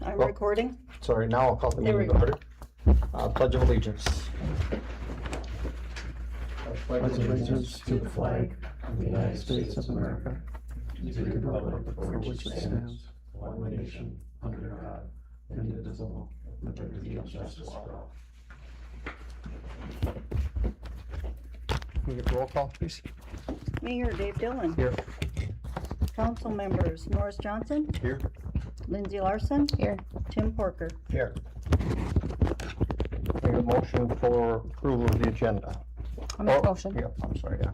I'm Well, recording. Sorry, now I'll call the There meeting we to order. Pledge of Allegiance. Pledge allegiance to the flag of the United States of America, to the republic for which it stands, one nation, under God, indivisible, with liberty and justice for all. Can we get roll call, please? Mayor Dave Dillon. Here. Council members Norris Johnson, Here. Lindsee Larson. Here. Tim Porker. Here. Make a motion for approval of the agenda. I'll make a motion. Yeah, I'm sorry, yeah.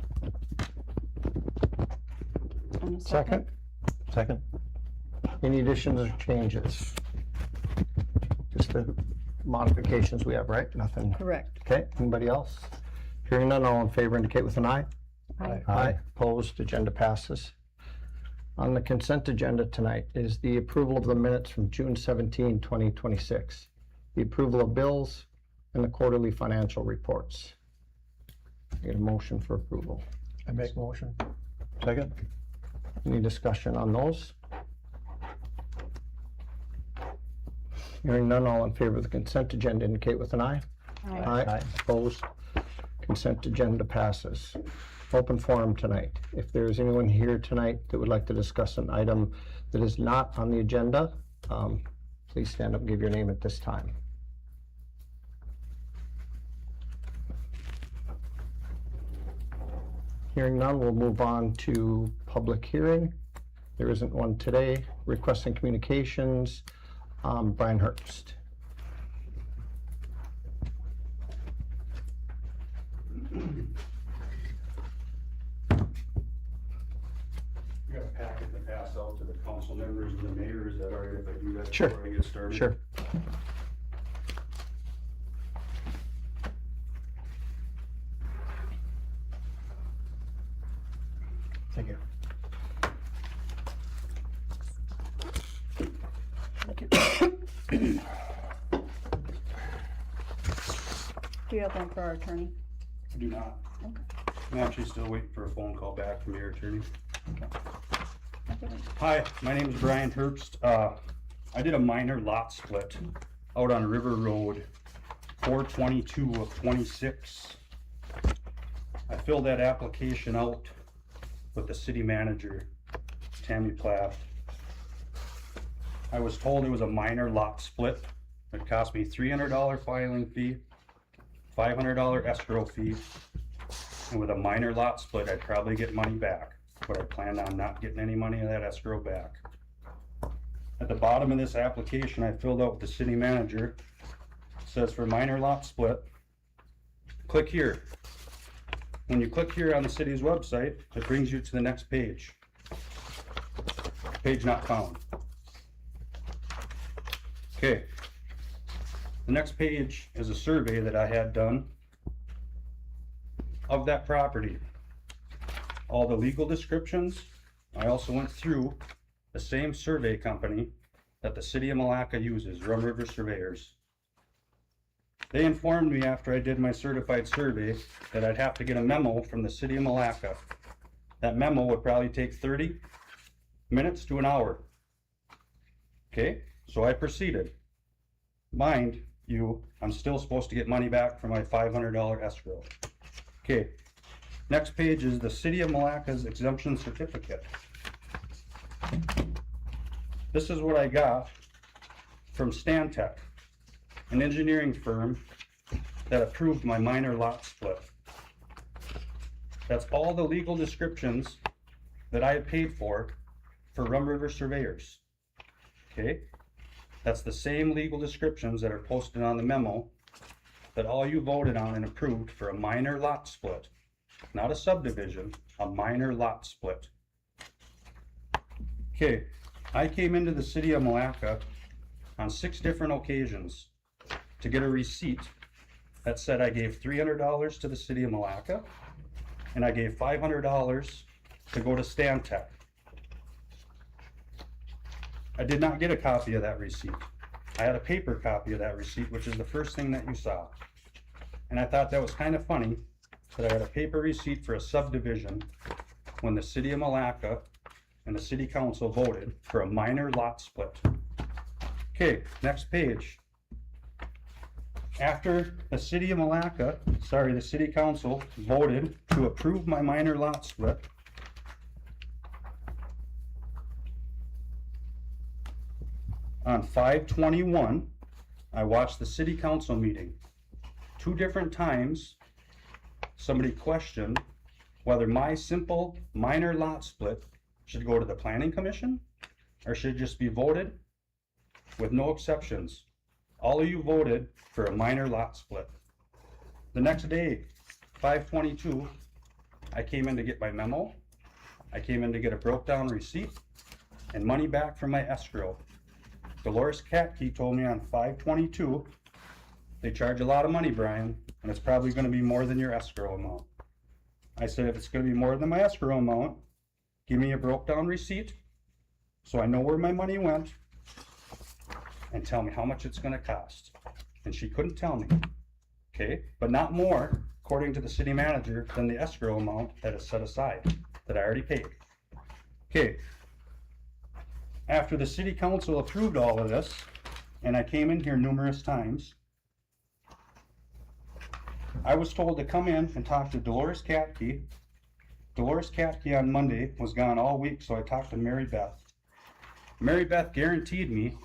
And a Second? Second. Any additions or changes? Just the modifications we have, right? Nothing. Correct. Okay, anybody else? Hearing none, all in favor indicate with an eye. Aye. Aye. Opposed, agenda passes. On the consent agenda tonight is the approval of the minutes from June 17, 2026, the approval of bills, and the quarterly financial reports. Get a motion for approval. I make motion. Second. Any discussion on those? Hearing none, all in favor of the consent agenda indicate with an eye. Aye. Opposed, consent agenda passes. Open forum tonight. If there's anyone here tonight that would like to discuss an item that is not on the agenda, please stand up and give your name at this time. Hearing none, we'll move on to public hearing. There isn't one today. Requesting communications, Bryan Herbst. We got a packet to pass out to the council members and the mayor. Is that all right if I do that Sure. before I get started? Sure. Thank you. Do you have one for our attorney? I do not. Okay. I'm actually still waiting for a phone call back from your attorney. Hi, my name is Bryan Herbst. I did a minor lot split out on River Road, 4/22 of 26. I filled that application out with the city manager, Tammy Platt. I was told it was a minor lot split. It cost me $300 filing fee, $500 escrow fee, and with a minor lot split, I'd probably get money back, but I planned on not getting any money of that escrow back. At the bottom of this application I filled out with the city manager, it says for minor lot split, click here. When you click here on the city's website, it brings you to the next page. Page not found. Okay. The next page is a survey that I had done of that property. All the legal descriptions. I also went through the same survey company that the city of Milaca uses, Rum River Surveyors. They informed me after I did my certified survey that I'd have to get a memo from the city of Milaca. That memo would probably take 30 minutes to an hour. Okay, so I proceeded. Mind you, I'm still supposed to get money back for my $500 escrow. Okay, next page is the city of Milaca's exemption certificate. This is what I got from Stantec, an engineering firm that approved my minor lot split. That's all the legal descriptions that I had paid for Rum River Surveyors. Okay, that's the same legal descriptions that are posted on the memo that all you voted on and approved for a minor lot split, not a subdivision, a minor lot split. Okay, I came into the city of Milaca on 6 different occasions to get a receipt that said I gave $300 to the city of Milaca and I gave $500 to go to Stantec. I did not get a copy of that receipt. I had a paper copy of that receipt, which is the first thing that you saw. And I thought that was kind of funny that I had a paper receipt for a subdivision when the city of Milaca and the city council voted for a minor lot split. Okay, next page. After the city of Milaca, the city council voted to approve my minor lot split, on 5/21, I watched the city council meeting. 2 different times, somebody questioned whether my simple minor lot split should go to the planning commission or should just be voted with no exceptions. All of you voted for a minor lot split. The next day, 5/22, I came in to get my memo. I came in to get a broke down receipt and money back from my escrow. Dolores Katke told me on 5/22, they charge a lot of money, Brian, and it's probably gonna be more than your escrow amount. I said, if it's gonna be more than my escrow amount, give me a broke down receipt so I know where my money went and tell me how much it's gonna cost. And she couldn't tell me, okay? But not more, according to the city manager, than the escrow amount that is set aside, that I already paid. Okay. After the city council approved all of this, and I came in here numerous times, I was told to come in and talk to Dolores Katke. Dolores Katke on Monday was gone all week, so I talked to Mary Beth. Mary Beth guaranteed me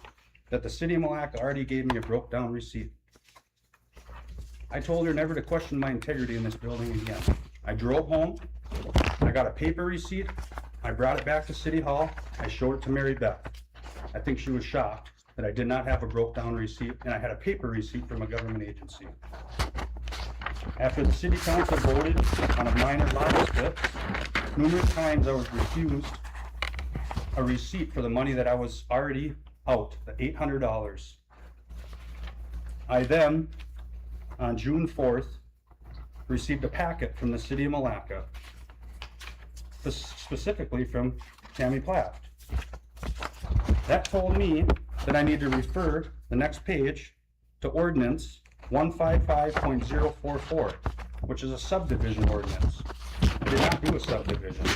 that the city of Milaca already gave me a broke down receipt. I told her never to question my integrity in this building again. I drove home, I got a paper receipt, I brought it back to City Hall, I showed it to Mary Beth. I think she was shocked that I did not have a broke down receipt and I had a paper receipt from a government agency. After the city council voted on a minor lot split, numerous times I was refused a receipt for the money that I was already out, the $800. I then, on June 4th, received a packet from the city of Milaca, specifically from Tammy Platt. That told me that I need to refer the next page to Ordinance 155.044, which is a subdivision ordinance. I did not do a subdivision.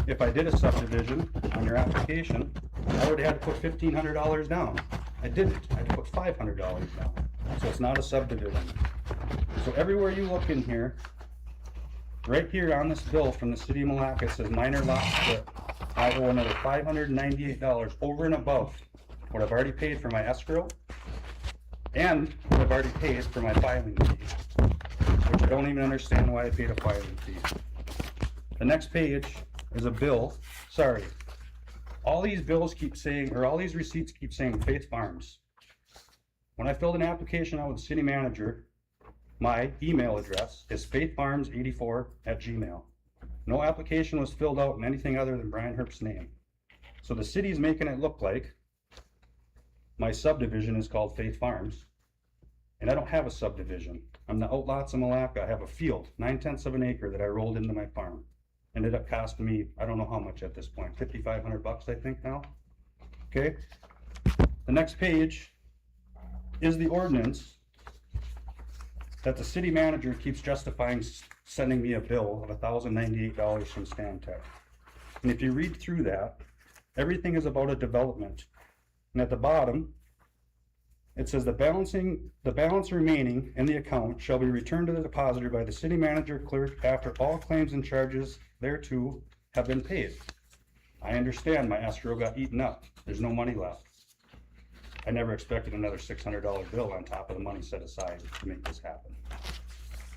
If I did a subdivision on your application, I would have had to put $1,500 down. I didn't. I had to put $500 down. So it's not a subdivision. So everywhere you look in here, right here on this bill from the city of Milaca, it says minor lot split. I owe another $598 over and above what I've already paid for my escrow and what I've already paid for my filing fee, which I don't even understand why I paid a filing fee. The next page is a bill. Sorry. All these bills keep saying, or all these receipts keep saying Faith Farms. When I filled an application out with the city manager, my email address is faithfarms84@gmail. No application was filled out in anything other than Bryan Herbst's name. So the city's making it look like my subdivision is called Faith Farms, and I don't have a subdivision. I'm the Outlots of Milaca. I have a field, 9/10 of an acre that I rolled into my farm. Ended up costing me, I don't know how much at this point, $5,500 I think now. Okay. The next page is the ordinance that the city manager keeps justifying sending me a bill of $1,098 from Stantec. And if you read through that, everything is about a development. And at the bottom, it says the balance remaining in the account shall be returned to the depositor by the city manager clerk after all claims and charges thereto have been paid. I understand my escrow got eaten up. There's no money left. I never expected another $600 bill on top of the money set aside to make this happen.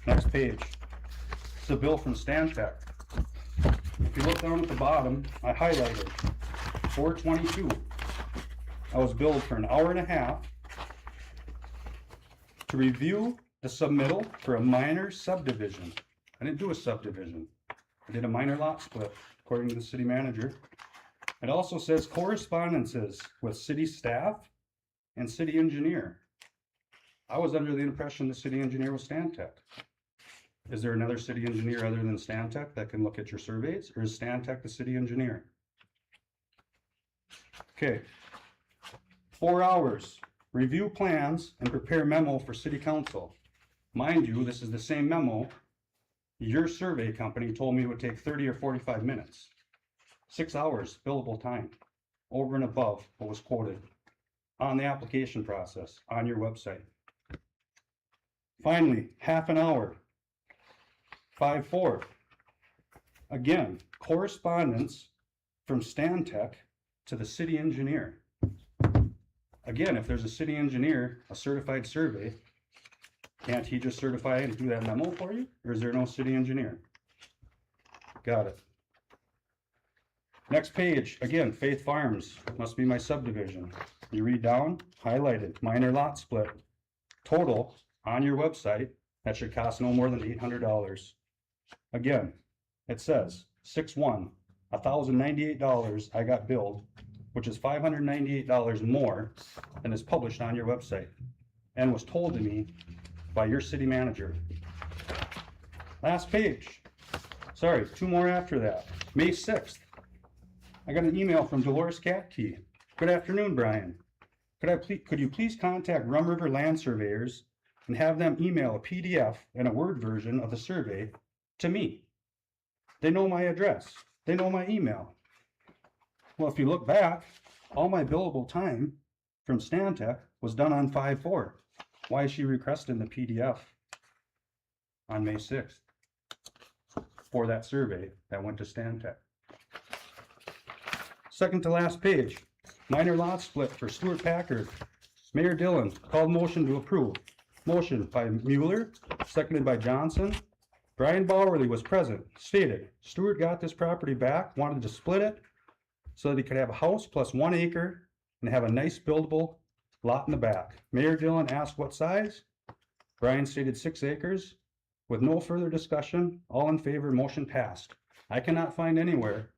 Next page. It's a bill from Stantec. If you look down at the bottom, I highlighted 4/22. I was billed for an hour and a half to review the submittal for a minor subdivision. I didn't do a subdivision. I did a minor lot split, according to the city manager. It also says correspondences with city staff and city engineer. I was under the impression the city engineer was Stantec. Is there another city engineer other than Stantec that can look at your surveys, or is Stantec the city engineer? Okay. 4 hours. Review plans and prepare memo for city council. Mind you, this is the same memo your survey company told me it would take 30 or 45 minutes. 6 hours billable time, over and above what was quoted. on the application process on your website. Finally, half an hour, 5/4. Again, correspondence from Stantec to the city engineer. Again, if there's a city engineer, a certified survey, can't he just certify and do that memo for you? Or is there no city engineer? Got it. Next page, again, Faith Farms, must be my subdivision. You read down, highlighted, minor lot split. Total on your website, that should cost no more than $800. Again, it says 6/1, $1,098 I got billed, which is $598 more than is published on your website and was told to me by your city manager. Last page. Sorry, 2 more after that. May 6th. I got an email from Dolores Katke. Good afternoon, Brian. Could you please contact Rum River Land Surveyors and have them email a PDF and a Word version of the survey to me? They know my address. They know my email. Well, if you look back, all my billable time from Stantec was done on 5/4. Why is she requesting the PDF on May 6th for that survey that went to Stantec? Second to last page, minor lot split for Stuart Packard. Mayor Dillon called motion to approve. Motion by Mueller, seconded by Johnson. Brian Bowerly was present, stated Stuart got this property back, wanted to split it so that he could have a house plus 1 acre and have a nice buildable lot in the back. Mayor Dillon asked what size. Brian stated 6 acres. With no further discussion, all in favor, motion passed. I cannot find anywhere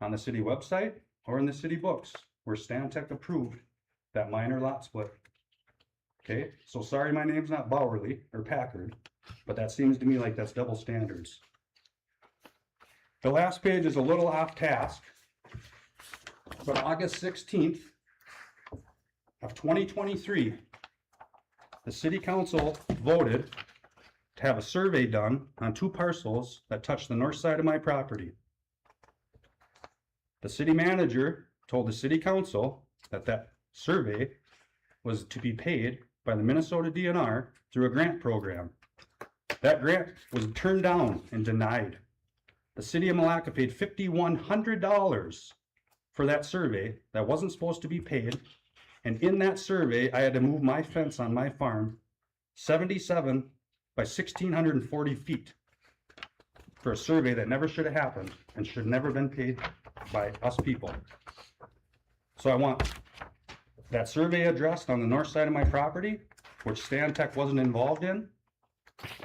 on the city website or in the city books where Stantec approved that minor lot split. Okay, so sorry my name's not Bowerly or Packard, but that seems to me like that's double standards. The last page is a little off task, but August 16th of 2023, the city council voted to have a survey done on 2 parcels that touch the north side of my property. The city manager told the city council that that survey was to be paid by the Minnesota DNR through a grant program. That grant was turned down and denied. The city of Milaca paid $5,100 for that survey that wasn't supposed to be paid. And in that survey, I had to move my fence on my farm 77 by 1,640 feet for a survey that never should have happened and should never been paid by us people. So I want that survey addressed on the north side of my property, which Stantec wasn't involved in.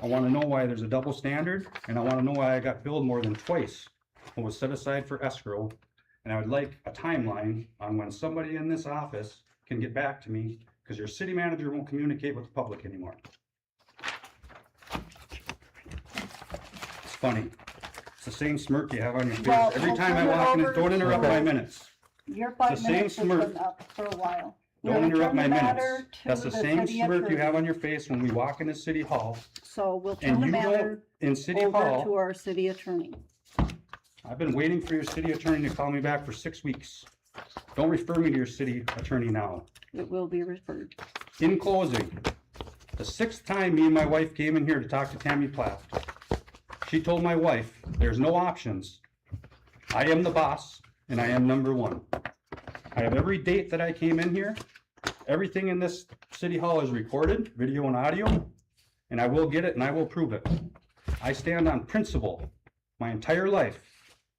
I want to know why there's a double standard, and I want to know why I got billed more than twice what was set aside for escrow. And I would like a timeline on when somebody in this office can get back to me, because your city manager won't communicate with the public anymore. It's funny. It's the same smirk you have on your face Well, every time I you're walk in. over- Don't interrupt my minutes. Your the 5 same minutes has smirk. been up for a while. Don't We'll interrupt return my the minutes. matter to That's the same city smirk you attorney. have on your face when we walk into City Hall. So we'll turn And the you don't, matter in City over to Hall, our city attorney. I've been waiting for your city attorney to call me back for 6 weeks. Don't refer me to your city attorney now. It will be referred. In closing, the 6th time me and my wife came in here to talk to Tammy Platt, she told my wife, there's no options. I am the boss and I am number 1. I have every date that I came in here. Everything in this City Hall is recorded, video and audio, and I will get it and I will prove it. I stand on principle my entire life.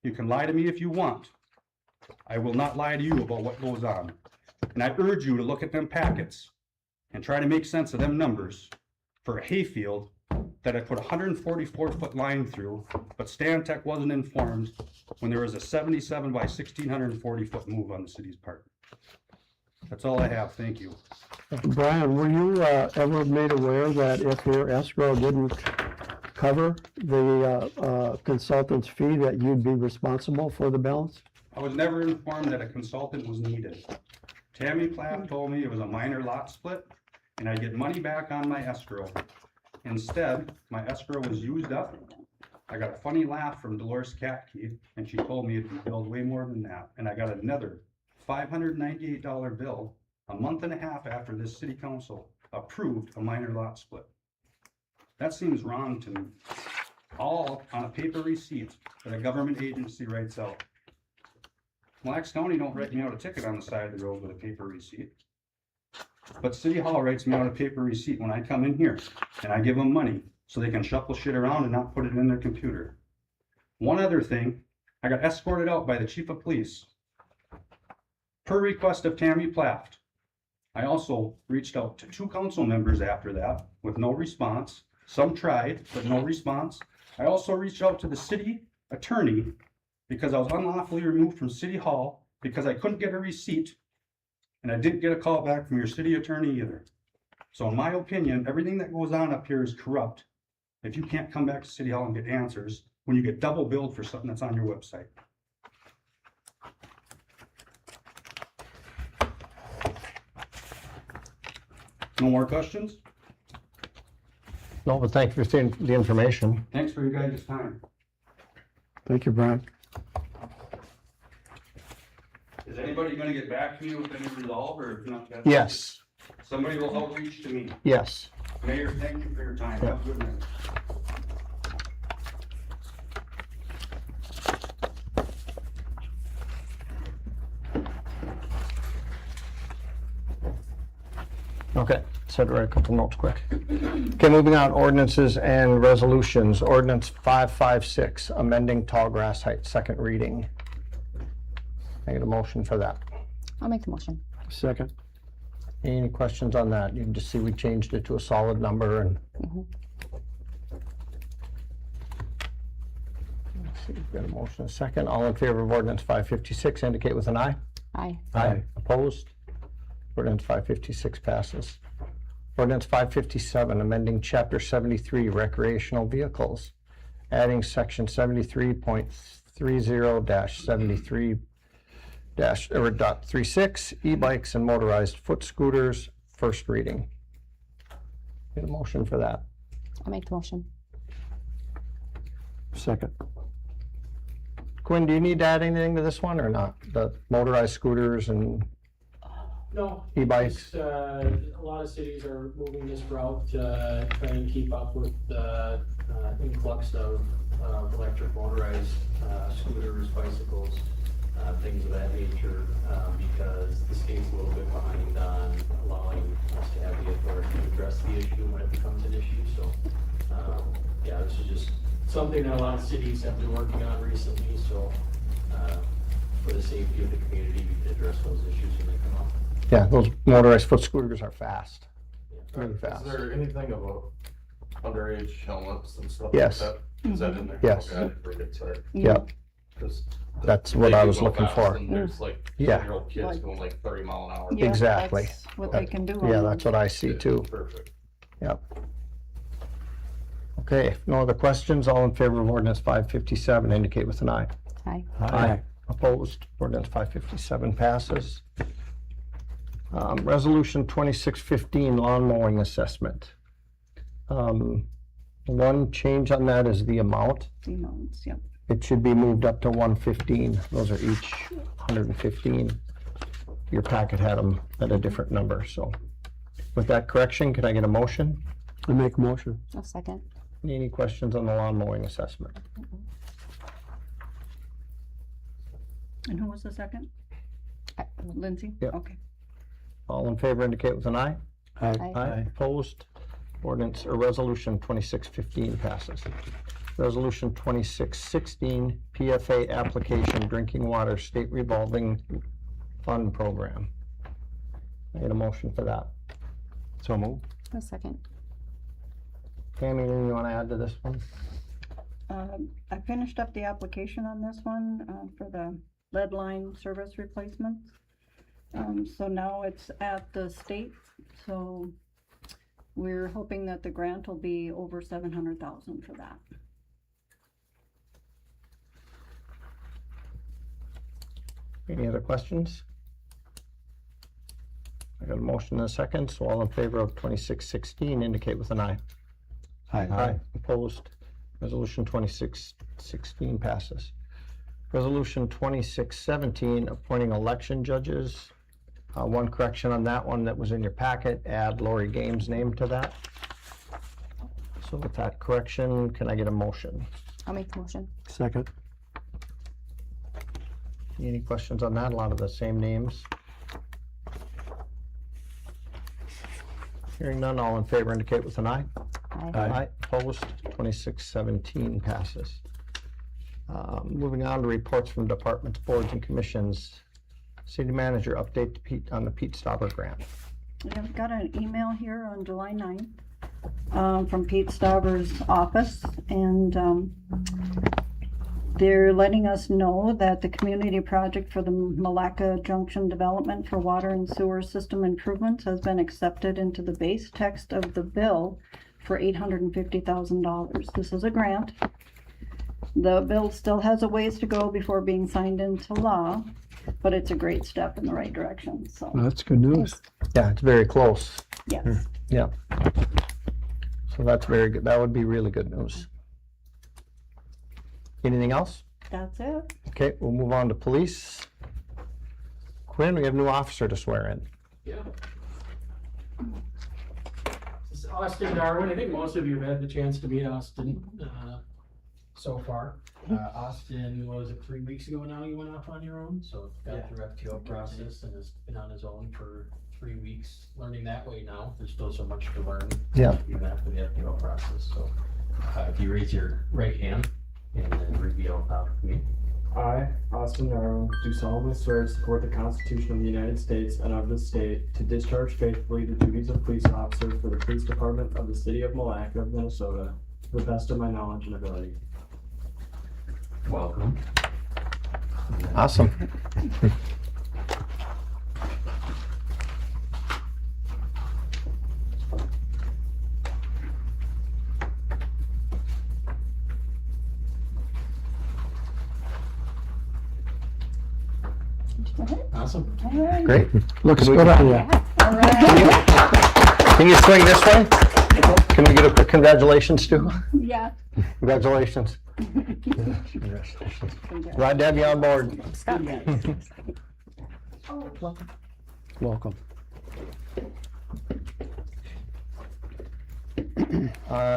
You can lie to me if you want. I will not lie to you about what goes on. And I urge you to look at them packets and try to make sense of them numbers for a hayfield that I put a 144-foot line through, but Stantec wasn't informed when there was a 77 by 1,640-foot move on the city's part. That's all I have. Thank you. Brian, were you ever made aware that if your escrow didn't cover the consultant's fee, that you'd be responsible for the balance? I was never informed that a consultant was needed. Tammy Platt told me it was a minor lot split and I'd get money back on my escrow. Instead, my escrow was used up. I got a funny laugh from Dolores Katke and she told me it'd be billed way more than that. And I got another $598 bill a month and a half after this city council approved a minor lot split. That seems wrong to me. All on a paper receipt that a government agency writes out. Mille Lacs County don't write me out a ticket on the side of the road with a paper receipt. But City Hall writes me out a paper receipt when I come in here and I give them money so they can shuffle shit around and not put it in their computer. One other thing, I got escorted out by the chief of police per request of Tammy Plaft. I also reached out to 2 council members after that with no response. Some tried, but no response. I also reached out to the city attorney because I was unlawfully removed from City Hall because I couldn't get a receipt, and I didn't get a call back from your city attorney either. So in my opinion, everything that goes on up here is corrupt if you can't come back to City Hall and get answers when you get double billed for something that's on your website. No more questions? No, but thank you for the information. Thanks for your guys' time. Thank you, Brian. Is anybody gonna get back to me with any resolve, or if not? that's- Yes, Somebody will outreach to me. yes. Mayor, thank you for your time. Have a good night. Okay, so to write a couple notes quick. Okay, moving on, ordinances and resolutions. Ordinance 556, amending tall grass height, second reading. I get a motion for that. I'll make the motion. Second. Any questions on that? You can just see we changed it to a solid number and. Mhm. Let's see, we've got a motion, a second. All in favor of ordinance 556, indicate with an eye. Aye. Aye. Opposed? Ordinance 556 passes. Ordinance 557, amending Chapter 73, Recreational Vehicles, adding Section 73.30-73-36, e-bikes and motorized foot scooters, first reading. Get a motion for that. I'll make the motion. Second. Quinn, do you need to add anything to this one or not? The motorized scooters and No. e-bikes? Just, a lot of cities are moving this route to try and keep up with the influx of electric motorized scooters, bicycles, things of that nature, because the state's a little bit behind on allowing us to have the authority to address the issue when it becomes an issue. So, yeah, this is just something that a lot of cities have been working on recently. So, for the safety of the community, we can address those issues when they come up. Yeah, those motorized foot scooters are fast. Really Is fast. there anything about underage helmets and stuff Yes. like that? Is that in there? Yes. Okay, I didn't read it, sorry. Yep, 'Cause that's they what I do was go looking fast, for. and there's like Yeah. 10-year-old kids Like- going like 30 mile an hour. Yeah, Exactly. that's what they can do. on Yeah, those. that's what I see too. Perfect. Yep. Okay, if no other questions, all in favor of ordinance 557, indicate with an eye. Aye. Aye. Opposed, ordinance 557 passes. Resolution 2615, lawn mowing assessment. One change on that is the amount. The amounts, yep. It should be moved up to 115. Those are each 115. Your packet had them at a different number, so. With that correction, can I get a motion? I make a motion. I'll second. Any questions on the lawn mowing assessment? And who was the second? Lindsay? Yep. Okay. All in favor indicate with an eye. Aye. Aye. Opposed? Ordinance or resolution 2615 passes. Resolution 2616, PFA application drinking water state revolving fund program. I get a motion for that. So move. I'll second. Tammy, anything you want to add to this one? I finished up the application on this one, for the lead line service replacement. So now it's at the state, so we're hoping that the grant will be over 700,000 for that. Any other questions? I got a motion and a second, so all in favor of 2616 indicate with an eye. Aye. Opposed? Resolution 2616 passes. Resolution 2617, appointing election judges. One correction on that one that was in your packet, add Lori Games' name to that. So with that correction, can I get a motion? I'll make the motion. Second. Any questions on that? A lot of the same names. Hearing none, all in favor indicate with an eye. Aye. Opposed, 2617 passes. Moving on to reports from departments, boards, and commissions. City manager update to Pete on the Pete Stauber grant. I've got an email here on July 9th from Pete Stauber's office, and they're letting us know that the community project for the Milaca Junction development for water and sewer system improvements has been accepted into the base text of the bill for $850,000. This is a grant. The bill still has a ways to go before being signed into law, but it's a great step in the right direction, so, That's good news. Yeah, it's very close. yes. Yeah. So that's very good. That would be really good news. Anything else? That's it. Okay, we'll move on to police. Quinn, we have a new officer to swear in. Yeah. This is Austin Darwin. I think most of you have had the chance to meet Austin so far. Austin, what was it, 3 weeks ago now you went off on your own? So got through FTO process and has been on his own for 3 weeks, learning that way now. There's still so much to learn. Yeah. Even after the FTO process. So if you raise your right hand and then repeat out loud with me. I, Austin Darrow, do solemnly swear to support the Constitution of the United States and of this state, to discharge faithfully the duties of police officer for the police department of the city of Milaca, Minnesota, to the best of my knowledge and ability. Welcome. Awesome. Awesome. All right. Great. Looks good on you. All right. Can you swing this way? Can we get a quick congratulations too? Yeah. Congratulations. Glad to have you on board. Welcome.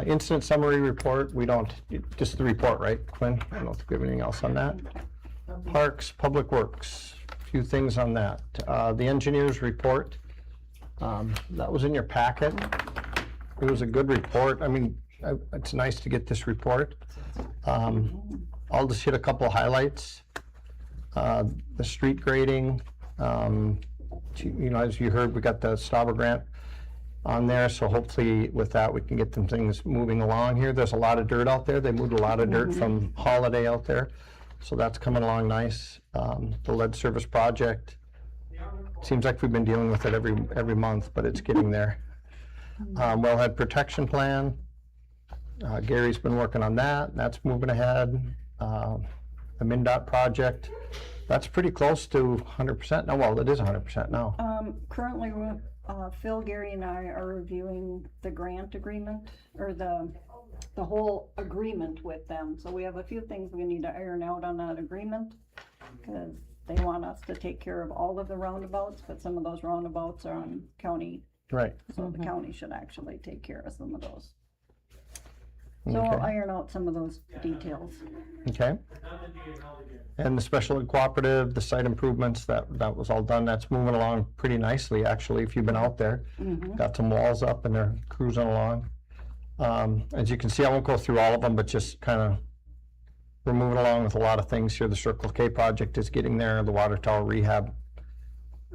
Incident summary report, we don't, just the report, right, Quinn? I don't know if we have anything else on that. Parks, Public Works, a few things on that. The engineer's report, that was in your packet. It was a good report. I mean, it's nice to get this report. I'll just hit a couple of highlights. The street grading, you know, as you heard, we got the Stauber grant on there, so hopefully with that we can get some things moving along here. There's a lot of dirt out there. They moved a lot of dirt from Holiday out there, so that's coming along nice. The lead service project, seems like we've been dealing with it every month, but it's getting there. Wellhead protection plan, Gary's been working on that. That's moving ahead. The MnDOT project, that's pretty close to 100% now. Well, it is 100% now. Currently, Phil, Gary, and I are reviewing the grant agreement, or the whole agreement with them. So we have a few things we need to iron out on that agreement, because they want us to take care of all of the roundabouts, but some of those roundabouts are on county, Right. so the county should actually take care of some of those. So Okay. I'll iron out some of those details. Okay. And the special ed cooperative, the site improvements, that was all done. That's moving along pretty nicely, actually, if you've been out there. Got some walls up and they're cruising along. As you can see, I won't go through all of them, but just kind of, we're moving along with a lot of things here. The Circle K project is getting there, the water tower rehab,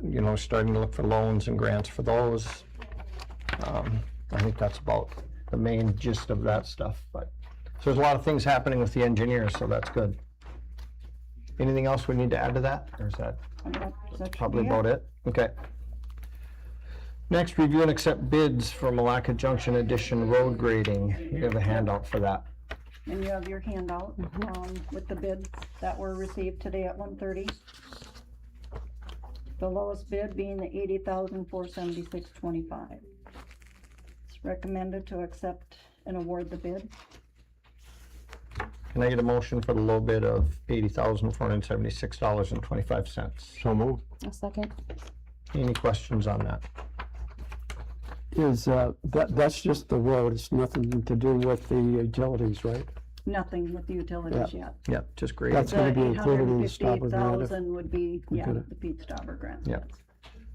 you know, starting to look for loans and grants for those. I think that's about the main gist of that stuff, but so there's a lot of things happening with the engineers, so that's good. Anything else we need to add to that, or is that probably about it? Okay. Next, review and accept bids for Milaca Junction Addition road grading. You have a handout for that. And you have your handout with the bids that were received today at 1:30. The lowest bid being the $80,476.25. It's recommended to accept and award the bid. Can I get a motion for the low bid of $80,476.25? So moved. A second. Any questions on that? Is, that's just the road, it's nothing to do with the utilities, right? Nothing with the utilities yet. Yep, just great. That's gonna be included in the stopper grant. 850,000 would be, we yeah, could- the Pete Stopper grant. Yeah.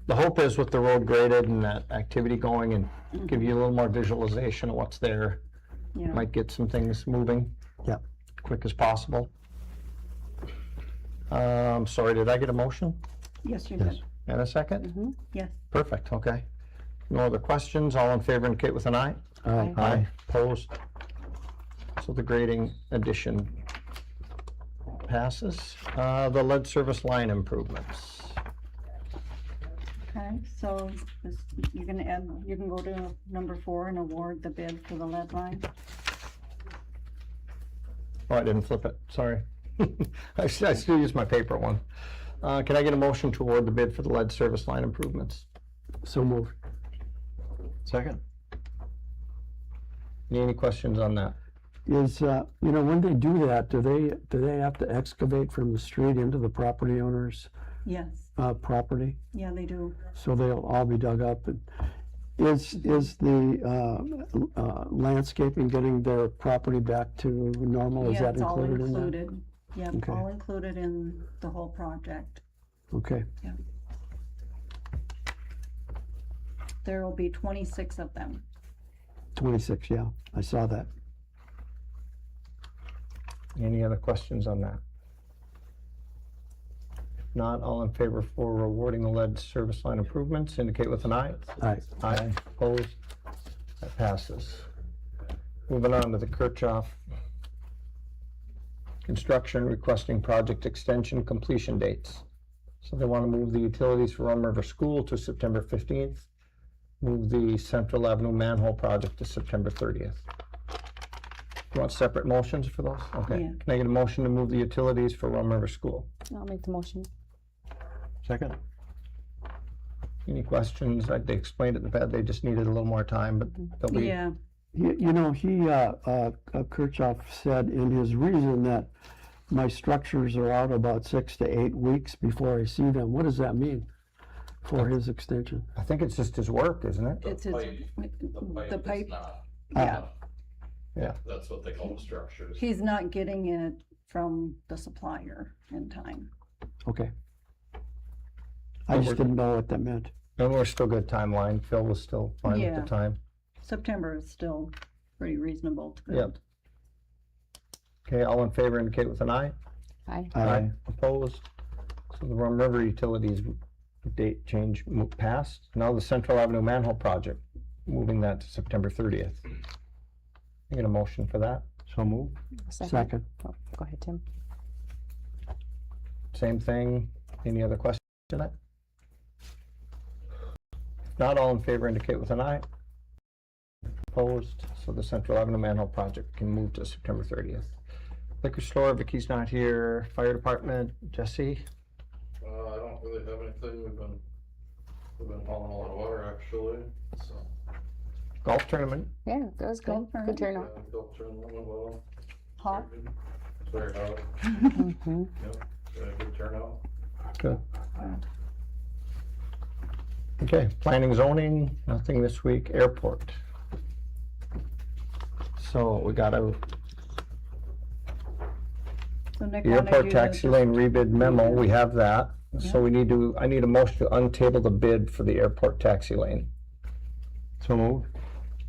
The hope is with the road graded and that activity going and give you a little more visualization of what's there, Yeah, might get some things moving. Yeah. Quick as possible. Sorry, did I get a motion yes, you did. and a second? Mm-hmm, yes. Perfect, okay. No other questions? All in favor indicate with an eye. Aye. Aye. Opposed? So the grading addition passes. The lead service line improvements. Okay, so you're gonna add, you can go to number 4 and award the bid for the lead line. Oh, I didn't flip it, sorry. I still use my paper one. Can I get a motion to award the bid for the lead service line improvements? So moved. Second. Any questions on that? Is, when they do that, do they have to excavate from the street into the property owner's, Yes, property? yeah, they do. So they'll all be dug up, and is the, landscaping getting their property back to normal? Is Yeah, that it's all included in that? included. Yeah, Okay. all included in the whole project. Okay, There will be 26 of them. 26, yeah, I saw that. Any other questions on that? If not, all in favor for awarding the lead service line improvements, indicate with an eye. Aye. Aye. Opposed? That passes. Moving on to the Kirchhoff. Construction requesting project extension completion dates. So they want to move the utilities for Rum River School to September 15th. Move the Central Avenue manhole project to September 30th. You want separate motions for those? Okay. Yeah. Can I get a motion to move the utilities for Rum River School? I'll make the motion. Second. Any questions? They explained it in the bed, they just needed a little more time, but they'll be. Yeah, Kirchhoff said in his reason that my structures are out about 6 to 8 weeks before I see them. What does that mean for his extension? I think it's just his work, isn't it? it's his, the pipe, is not. yeah. Yeah. That's what they call the structures. He's not getting it from the supplier in time. Okay. I just didn't know what that meant. And we're still good timeline. Phil was still fine with Yeah. the time. September is still pretty reasonable to go. Yep. Okay, all in favor indicate with an eye. Aye. Aye. Opposed? So the Rum River Utilities date change passed. Now the Central Avenue manhole project, moving that to September 30th. You get a motion for that? So move. Second. Oh, go ahead, Tim. Same thing. Any other questions on it? If not, all in favor indicate with an eye. Opposed? So the Central Avenue manhole project can move to September 30th. Liquor store, Vicky's not here. Fire department, Jesse. I don't really have anything. We've been hauling a lot of water actually, so. Golf tournament. Yeah, that was good. Go for Good it. turnout. Yeah, golf tournament went well. Hot. It's very hot. Mm-hmm. Yep, good turnout. Good. Okay, planning zoning, nothing this week. Airport. So we got a So Nick the wanted airport you taxi to lane rebid memo. We have that. So we need to, I need a motion to untable the bid for the airport taxi lane. So move.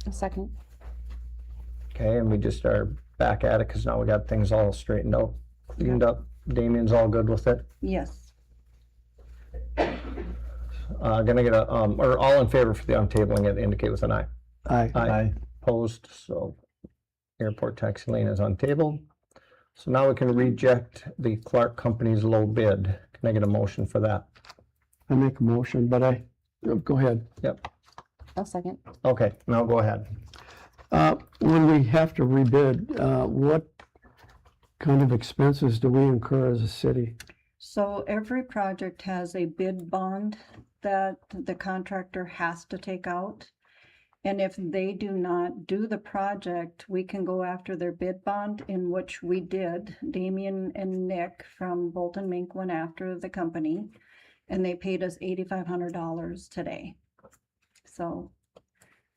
A second. Okay, and we just are back at it because now we got things all straightened out, cleaned up. Damien's all good with it. Yes, Gonna get a, or all in favor for the untabling it, indicate with an eye. Aye. Aye. Opposed, so airport taxi lane is untabled. So now we can reject the Clark Company's low bid. Can I get a motion for that? I make a motion, but go ahead. Yep. A second. Okay, now go ahead. When we have to rebid, what kind of expenses do we incur as a city? so every project has a bid bond that the contractor has to take out. And if they do not do the project, we can go after their bid bond, in which we did. Damien and Nick from Bolton Mink went after the company. and they paid us $8,500 today. So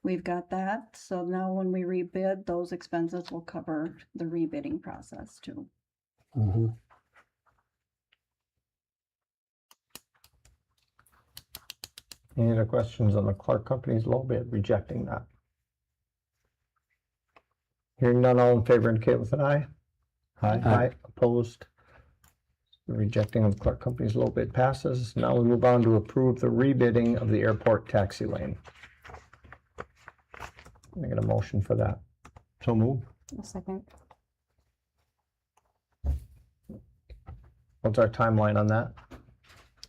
we've got that. So now when we rebid, those expenses will cover the rebidding process too. Mhm. Any other questions on the Clark Company's low bid, rejecting that? Hearing none, all in favor indicate with an eye. Aye. Opposed? The rejecting of Clark Company's low bid passes. Now we move on to approve the rebidding of the airport taxi lane. Can I get a motion for that? So move. A second. What's our timeline on that?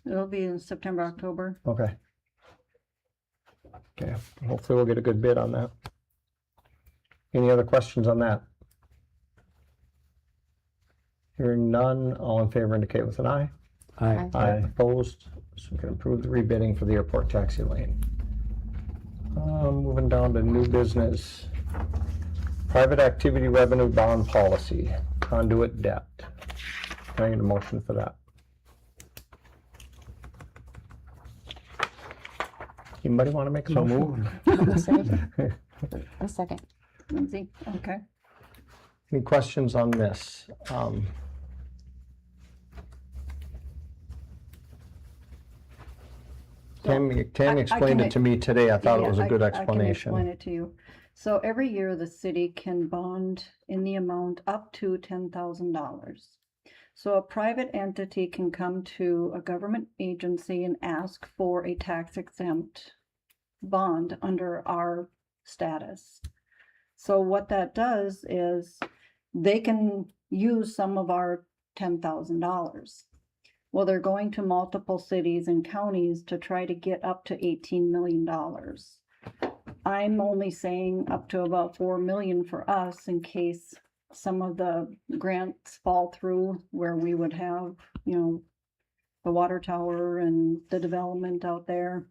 It'll be in September, October. Okay. Okay, hopefully we'll get a good bid on that. Any other questions on that? Hearing none, all in favor indicate with an eye. Aye. Aye. Opposed? So we can approve the rebidding for the airport taxi lane. Moving down to new business. Private activity revenue bond policy, conduit debt. Can I get a motion for that? Anybody want to make a motion? A second. A second. Lindsay, okay. Any questions on this? Tammy explained it to me today. I thought it was a good I can explain explanation. it to you. So every year the city can bond in the amount up to $10,000. So a private entity can come to a government agency and ask for a tax exempt bond under our status. So what that does is they can use some of our $10,000. Well, they're going to multiple cities and counties to try to get up to $18 million. I'm only saying up to about 4 million for us in case some of the grants fall through where we would have, you know, the water tower and the development out there.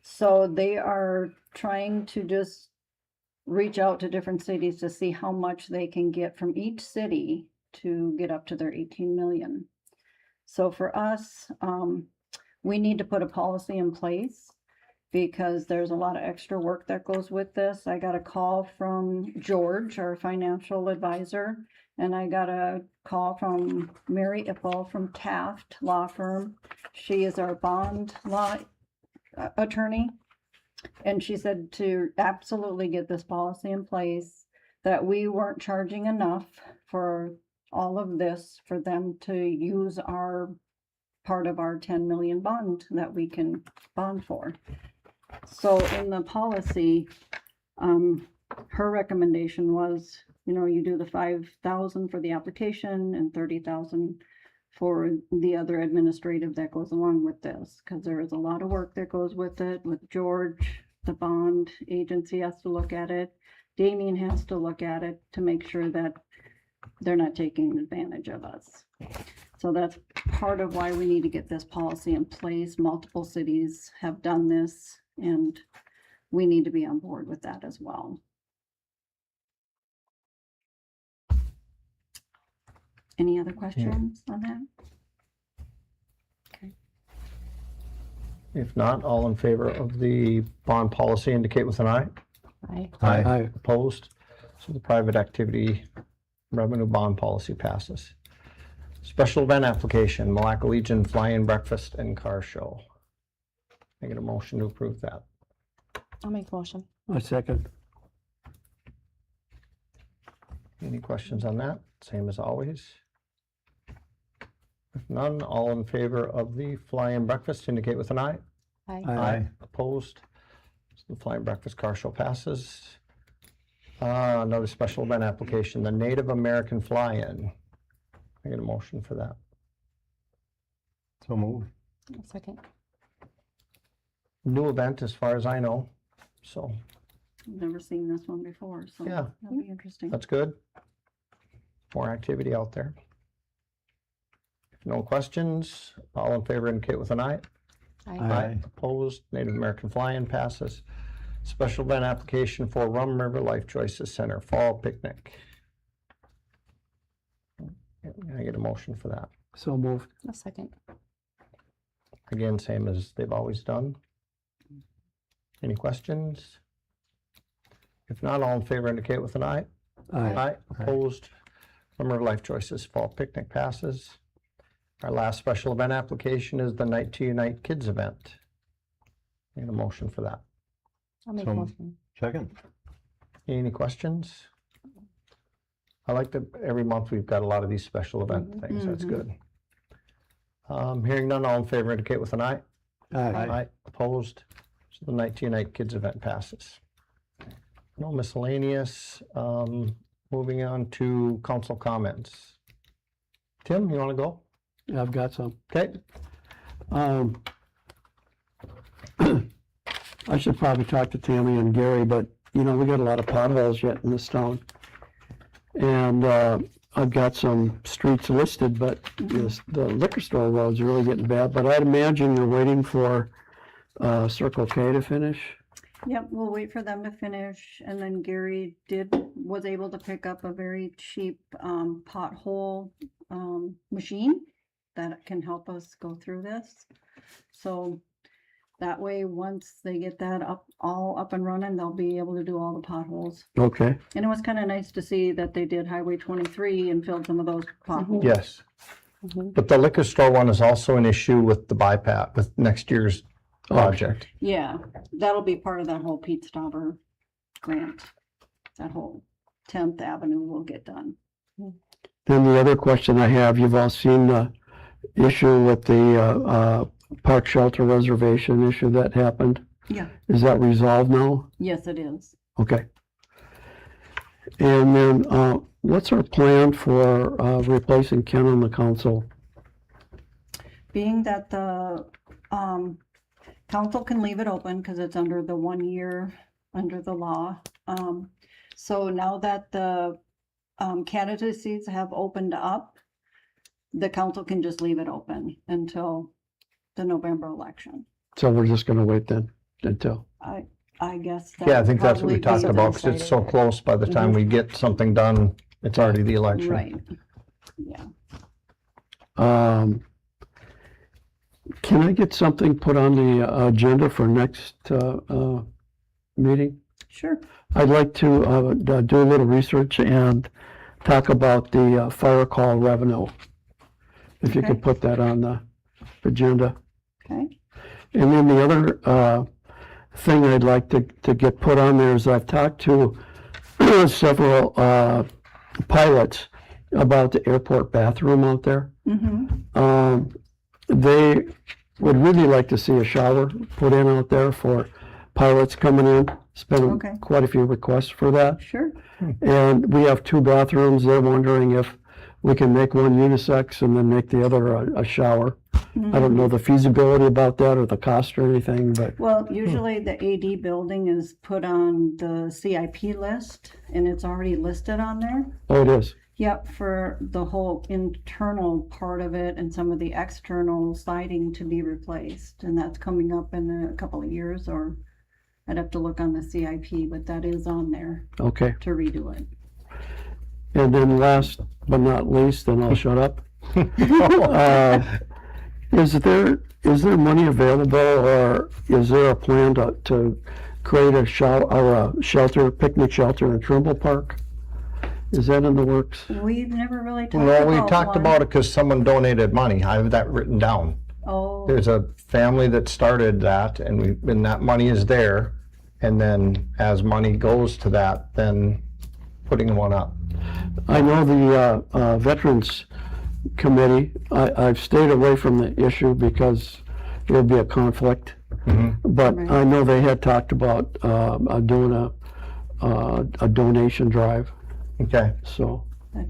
So they are trying to just reach out to different cities to see how much they can get from each city to get up to their 18 million. So for us, we need to put a policy in place because there's a lot of extra work that goes with this. I got a call from George, our financial advisor, and I got a call from Mary Ippel from Taft Law Firm. She is our bond law attorney. And she said to absolutely get this policy in place, that we weren't charging enough for all of this for them to use our part of our 10 million bond that we can bond for. So in the policy, her recommendation was, you know, you do the 5,000 for the application and 30,000 for the other administrative that goes along with this, because there is a lot of work that goes with it. With George, the bond agency has to look at it. Damien has to look at it to make sure that they're not taking advantage of us. So that's part of why we need to get this policy in place. Multiple cities have done this, and we need to be on board with that as well. Any other questions on that? Okay. If not, all in favor of the bond policy indicate with an eye. Aye. Aye. Opposed? So the private activity revenue bond policy passes. Special event application, Milaca Legion fly-in breakfast and car show. I get a motion to approve that. I'll make a motion. A second. Any questions on that? Same as always. If none, all in favor of the fly-in breakfast indicate with an eye. Aye. Opposed? So the fly-in breakfast car show passes. Another special event application, the Native American fly-in. I get a motion for that. So move. A second. New event as far as I know, so I've never seen this one before, so Yeah. that'll be interesting. that's good. More activity out there. If no questions, all in favor indicate with an eye. Aye. Opposed, Native American fly-in passes. Special event application for Rum River Life Choices Center Fall Picnic. Can I get a motion for that? So moved. A second. Again, same as they've always done. Any questions? If not, all in favor indicate with an eye. Aye. Opposed? Summer Life Choices Fall Picnic passes. Our last special event application is the Night to Unite Kids event. Need a motion for that. I'll make So- motion. Second. Any questions? I like that every month we've got a lot of these special event things. That's good. Hearing none, all in favor indicate with an eye. Aye. Opposed? So the Night to Unite Kids event passes. No miscellaneous. Moving on to council comments. Tim, you want to go? Yeah, I've got some. Okay. I should probably talk to Tammy and Gary, but you know, we got a lot of potholes yet in this town. And I've got some streets listed, but the liquor store road's really getting bad. But I'd imagine you're waiting for Circle K to finish. Yep, we'll wait for them to finish, and then Gary was able to pick up a very cheap pothole machine that can help us go through this. So that way, once they get that all up and running, they'll be able to do all the potholes. Okay. And it was kind of nice to see that they did Highway 23 and filled some of those potholes. Yes. But the liquor store one is also an issue with the bypass, with next year's project. Yeah, that'll be part of that whole Pete Stauber grant. That whole 10th Avenue will get done. Then the other question I have, you've all seen the issue with the park shelter reservation issue that happened. Yeah. Is that resolved now? Yes, it is. Okay. And then what's our plan for replacing Ken on the council? Being that the council can leave it open because it's under the 1 year under the law. So now that the candidacies have opened up, the council can just leave it open until the November election. So we're just gonna wait then until, I guess. that Yeah, I would think that's what we probably talked be- about, because it's so close. By the time we get something done, it's already the election. Right, yeah. can I get something put on the agenda for next meeting? Sure. I'd like to do a little research and talk about the fire call revenue. If you Okay. could put that on the agenda. Okay. And then the other thing I'd like to get put on there is I've talked to several pilots about the airport bathroom out there. Mm-hmm. They would really like to see a shower put in out there for pilots coming in. It's been Okay. quite a few requests for that. Sure. And we have 2 bathrooms. They're wondering if we can make one unisex and then make the other a shower. I don't know the feasibility about that or the cost or anything, but Well, usually the AD building is put on the CIP list and it's already listed on there. oh, it is. Yep, for the whole internal part of it and some of the external siding to be replaced. And that's coming up in a couple of years, or I'd have to look on the CIP, but that is on there Okay. to redo it. And then last but not least, and I'll shut up. Is there money available, or is there a plan to create a shelter, picnic shelter in Trimble Park? Is that in the works? We've never really talked Well, about we talked one. about it because someone donated money. I have that written down. Oh, There's a family that started that, and that money is there. And then as money goes to that, then putting one up. I know the Veterans Committee, I've stayed away from the issue because it would be a conflict. But Right. I know they had talked about doing a donation drive, Okay. so.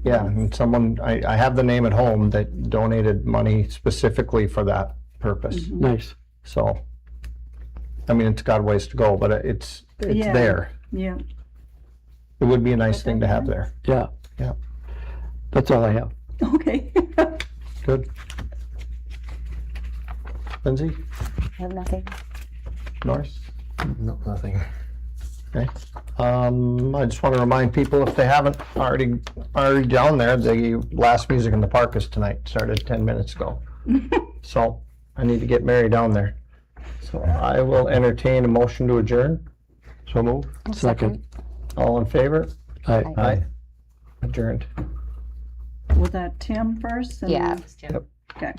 Yeah, and someone, I have the name at home that donated money specifically for that purpose. Nice. So, I mean, it's got a ways to go, but it's Yeah. there. yeah. It would be a nice thing to have there. Yeah. Yeah. That's all I have. Okay. Good. Lindsay, I have nothing. Norris? No, nothing. Okay. I just want to remind people, if they haven't already down there, the last Music in the Park is tonight, started 10 minutes ago. So I need to get Mary down there. So I will entertain a motion to adjourn. So move. Second. All in favor? Aye. Aye. Adjourned. Was that Tim first? and Yeah. then- Okay.